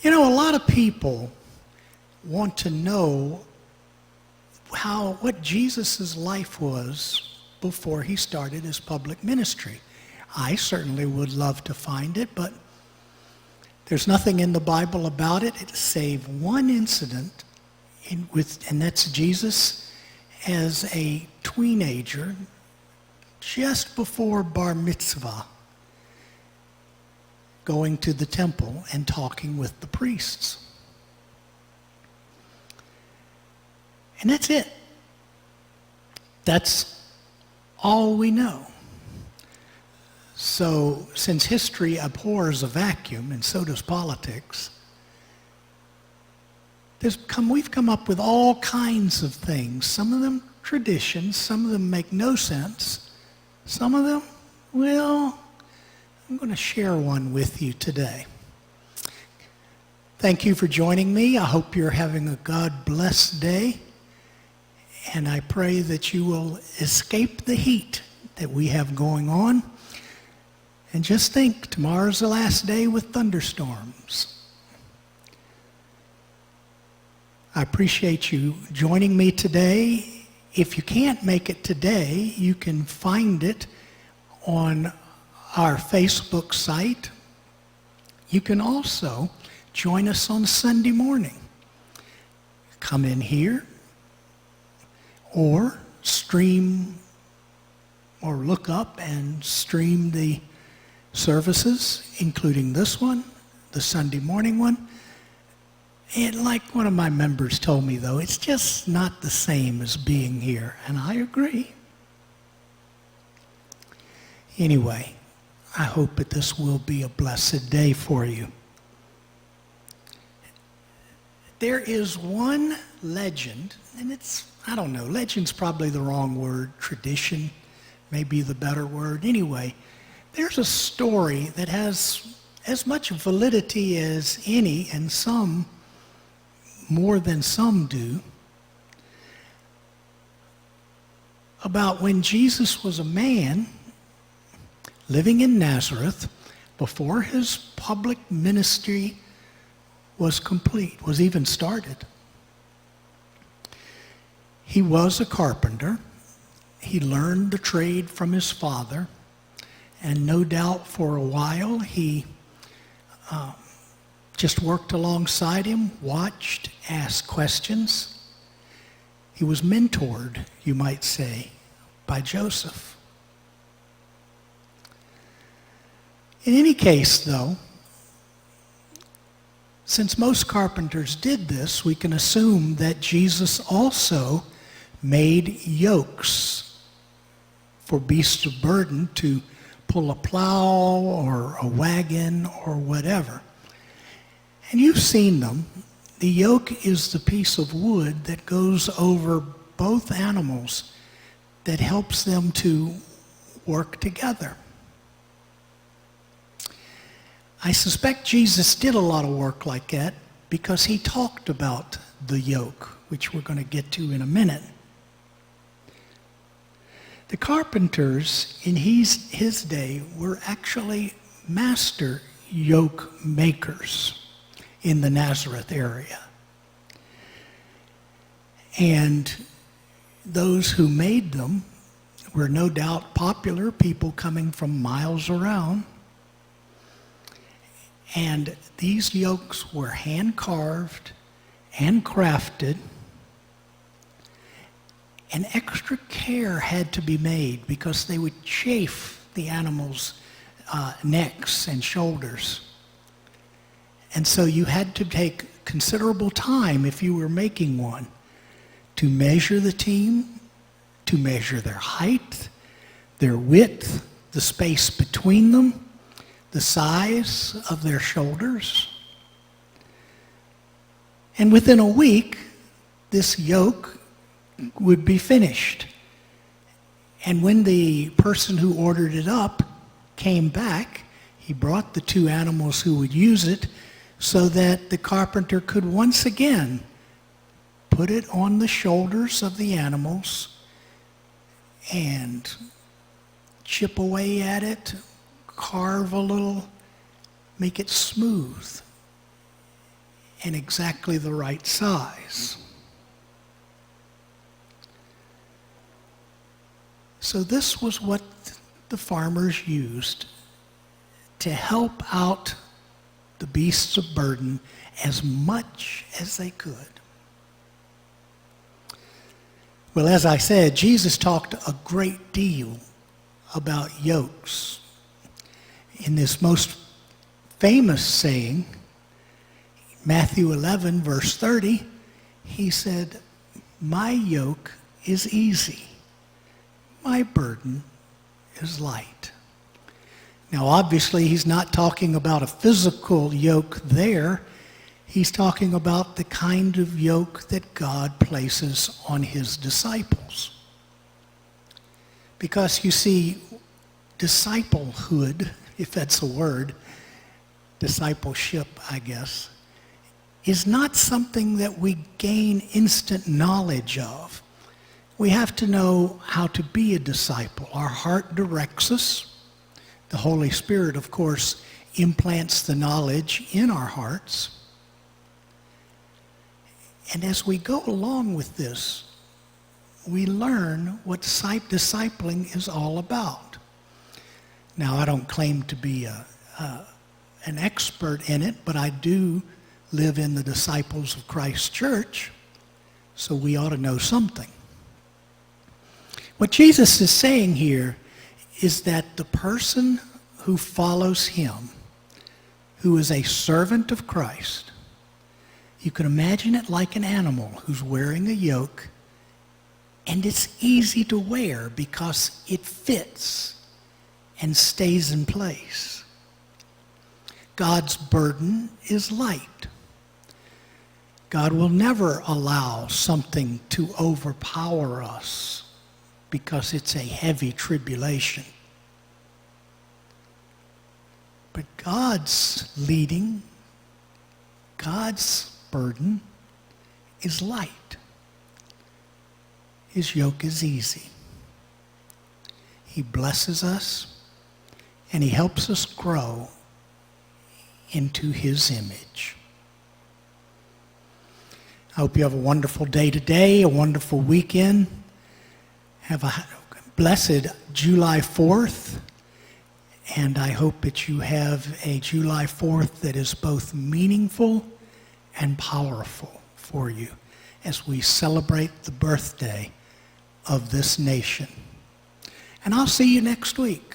You know, a lot of people want to know what Jesus' life was before he started his public ministry. I certainly would love to find it, but there's nothing in the Bible about it save one incident, and that's Jesus as a teenager just before bar mitzvah, going to the temple and talking with the priests. And that's it. That's all we know. So, since history abhors a vacuum, and so does politics, we've come up with all kinds of things. Some of them traditions, some of them make no sense. Some of them, well, I'm going to share one with you today. Thank you for joining me. I hope you're having a God-blessed day. And I pray that you will escape the heat that we have going on. And just think, tomorrow's the last day with thunderstorms. I appreciate you joining me today. If you can't make it today, you can find it on our Facebook site. You can also join us on Sunday morning. Come in here or stream or look up and stream the services, including this one, the Sunday morning one. And like one of my members told me, though, it's just not the same as being here, and I agree. Anyway, I hope that this will be a blessed day for you. There is one legend, and I don't know, legend's probably the wrong word, tradition may be the better word. Anyway, there's a story that has as much validity as any, and some more than some do, about when Jesus was a man living in Nazareth before his public ministry was complete, was even started. He was a carpenter. He learned the trade from his father, and no doubt for a while he just worked alongside him, watched, asked questions. He was mentored, you might say, by Joseph. In any case, though, since most carpenters did this, we can assume that Jesus also made yokes for beasts of burden to pull a plow or a wagon or whatever. And you've seen them. The yoke is the piece of wood that goes over both animals that helps them to work together. I suspect Jesus did a lot of work like that because he talked about the yoke, which we're going to get to in a minute. The carpenters in his day were actually master yoke makers in the Nazareth area. And those who made them were no doubt popular people coming from miles around. And these yokes were hand-carved and crafted, and extra care had to be made because they would chafe the animals' necks and shoulders. And so you had to take considerable time, if you were making one, to measure the team, to measure their height, their width, the space between them, the size of their shoulders. And within a week, this yoke would be finished. And when the person who ordered it up came back, he brought the two animals who would use it so that the carpenter could once again put it on the shoulders of the animals and chip away at it, carve a little, make it smooth. and exactly the right size. So this was what the farmers used to help out the beasts of burden as much as they could. Well, as I said, Jesus talked a great deal about yokes. In this most famous saying, Matthew 11, verse 30, he said, "My yoke is easy. My burden is light." Now, obviously, he's not talking about a physical yoke there. He's talking about the kind of yoke that God places on his disciples. Because, you see, disciplehood, if that's a word, discipleship, I guess, is not something that we gain instant knowledge of. We have to know how to be a disciple. Our heart directs us. The Holy Spirit, of course, implants the knowledge in our hearts. And as we go along with this, we learn what discipling is all about. Now, I don't claim to be an expert in it, but I do live in the Disciples of Christ Church, so we ought to know something. What Jesus is saying here is that the person who follows him, who is a servant of Christ, you can imagine it like an animal who's wearing a yoke, and it's easy to wear because it fits and stays in place. God's burden is light. God will never allow something to overpower us because it's a heavy tribulation. But God's leading, God's burden is light. His yoke is easy. He blesses us and he helps us grow into his image. I hope you have a wonderful day today, a wonderful weekend. Have a blessed July 4th. And I hope that you have a July 4th that is both meaningful and powerful for you as we celebrate the birthday of this nation. And I'll see you next week.